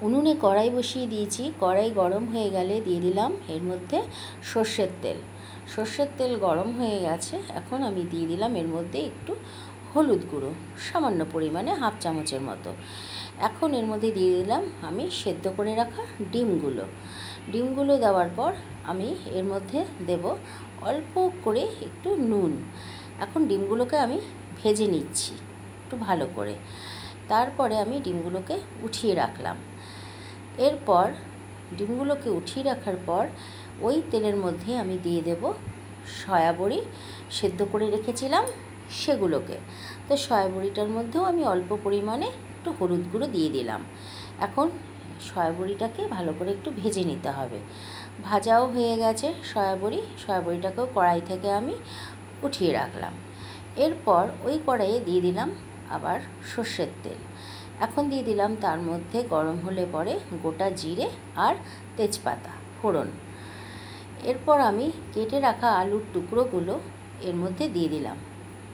উনুনে কড়াই বসিয়ে দিয়েছি। কড়াই গরম হয়ে গেলে দিয়ে দিলাম এর মধ্যে সর্ষের তেল। সর্ষের তেল গরম হয়ে গেছে। এখন আমি দিয়ে দিলাম এর মধ্যে একটু হলুদ গুঁড়ো, সামান্য পরিমাণে হাফ চামচের মতো। এখন এর মধ্যে দিয়ে দিলাম আমি সেদ্ধ করে রাখা ডিমগুলো দেওয়ার পর আমি এর মধ্যে দেব অল্প করে একটু নুন। এখন ডিমগুলোকে আমি ভেজে নিচ্ছি একটু ভালো করে। তারপরে আমি ডিমগুলোকে উঠিয়ে রাখলাম। এরপর ডিমগুলোকে উঠিয়ে রাখার পর ওই তেলের মধ্যে আমি দিয়ে দেব সয়াবড়ি সেদ্ধ করে রেখেছিলাম সেগুলোকে। তো সয়াবড়িটার মধ্যেও আমি অল্প পরিমাণে একটু হলুদ গুঁড়ো দিয়ে দিলাম। এখন সয়াবড়িটাকে ভালো করে একটু ভেজে নিতে হবে। ভাজাও হয়ে গেছে সয়াবড়িটাকেও কড়াই থেকে আমি উঠিয়ে রাখলাম। এরপর ওই কড়াইয়ে দিয়ে দিলাম আবার সর্ষের তেল। এখন দিয়ে দিলাম তার মধ্যে গরম হলে পরে গোটা জিরে আর তেজপাতা ফোড়ন। এরপর আমি কেটে রাখা আলুর টুকরোগুলো এর মধ্যে দিয়ে দিলাম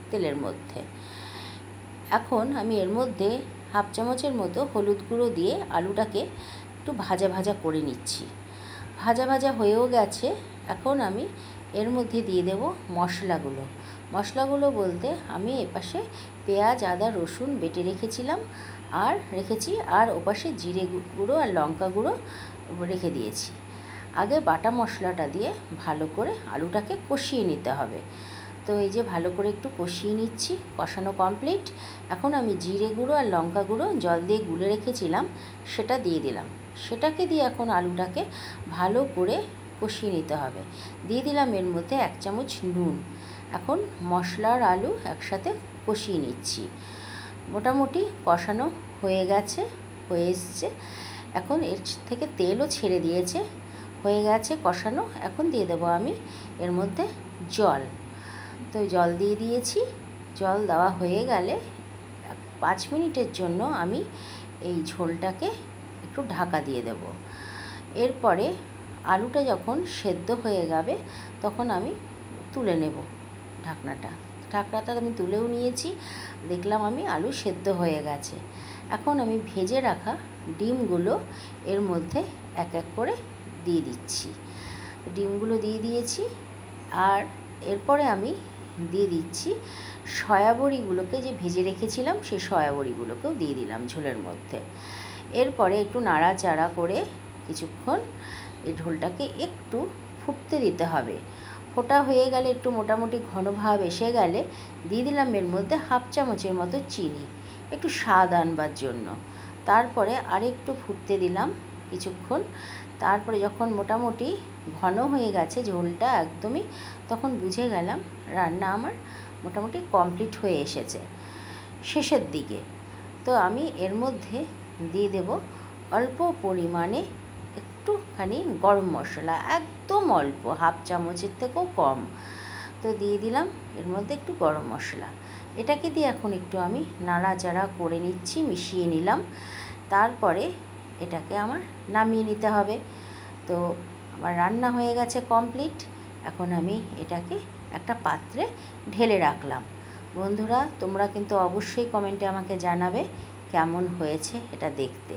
তেলের মধ্যে। এখন আমি এর মধ্যে হাফ চামচের মতো হলুদ গুঁড়ো দিয়ে আলুটাকে একটু ভাজা ভাজা করে নিচ্ছি। ভাজা ভাজা হয়েও গেছে। এখন আমি এর মধ্যে দিয়ে দেব মশলাগুলো বলতে আমি এপাশে পেঁয়াজ, আদা, রসুন বেটে রেখেছিলাম আর ওপাশে জিরে গুঁড়ো আর লঙ্কা গুঁড়ো রেখে দিয়েছি। আগে বাটা মশলাটা দিয়ে ভালো করে আলুটাকে কষিয়ে নিতে হবে। তো এই যে ভালো করে একটু কষিয়ে নিচ্ছি, কষানো কমপ্লিট। এখন আমি জিরে গুঁড়ো আর লঙ্কা গুঁড়ো জল দিয়ে গুলে রেখেছিলাম সেটা দিয়ে দিলাম। সেটাকে দিয়ে এখন আলুটাকে ভালো করে কষিয়ে নিতে হবে। দিয়ে দিলাম এর মধ্যে 1 চামচ নুন। এখন মশলা আর আলু একসাথে কষিয়ে নিচ্ছি। মোটামুটি কষানো হয়ে এসছে। এখন এর থেকে তেলও ছেড়ে দিয়েছে, হয়ে গেছে কষানো। এখন দিয়ে দেবো আমি এর মধ্যে জল। তো জল দিয়ে দিয়েছি। জল দেওয়া হয়ে গেলে 5 মিনিটের জন্য আমি এই ঝোলটাকে একটু ঢাকা দিয়ে দেব। এরপরে আলুটা যখন সেদ্ধ হয়ে যাবে তখন আমি তুলে নেব ঢাকনাটা আমি তুলেও নিয়েছি। দেখলাম আমি আলু সেদ্ধ হয়ে গেছে। এখন আমি ভেজে রাখা ডিমগুলো এর মধ্যে এক এক করে দিয়ে দিচ্ছি। ডিমগুলো দিয়ে দিয়েছি। আর এরপরে আমি দিয়ে দিচ্ছি সয়াবড়িগুলোকে যে ভেজে রেখেছিলাম সেই সয়াবড়িগুলোকেও দিয়ে দিলাম ঝোলের মধ্যে। এরপরে একটু নাড়াচাড়া করে কিছুক্ষণ এই ঝোলটাকে একটু ফুটতে দিতে হবে। ফোটা হয়ে গেলে একটু মোটামুটি ঘনভাব এসে গেলে দিয়ে দিলাম এর মধ্যে হাফ চামচের মতো চিনি, একটু স্বাদ আনবার জন্য। তারপরে আরেকটু ফুটতে দিলাম কিছুক্ষণ। তারপরে যখন মোটামুটি ঘন হয়ে গেছে ঝোলটা একদমই, তখন বুঝে গেলাম রান্না আমার মোটামুটি কমপ্লিট হয়ে এসেছে শেষের দিকে। তো আমি এর মধ্যে দিয়ে দেব অল্প পরিমাণে একটুখানি গরম মশলা, একদম অল্প, হাফ চামচের থেকেও কম। তো দিয়ে দিলাম এর মধ্যে একটু গরম মশলা। এটাকে দিয়ে এখন একটু আমি নাড়াচাড়া করে নিচ্ছি, মিশিয়ে নিলাম। তারপরে এটাকে আমার নামিয়ে নিতে হবে। তো আমার রান্না হয়ে গেছে কমপ্লিট। এখন আমি এটাকে একটা পাত্রে ঢেলে রাখলাম। বন্ধুরা, তোমরা কিন্তু অবশ্যই কমেন্টে আমাকে জানাবে কেমন হয়েছে এটা দেখতে।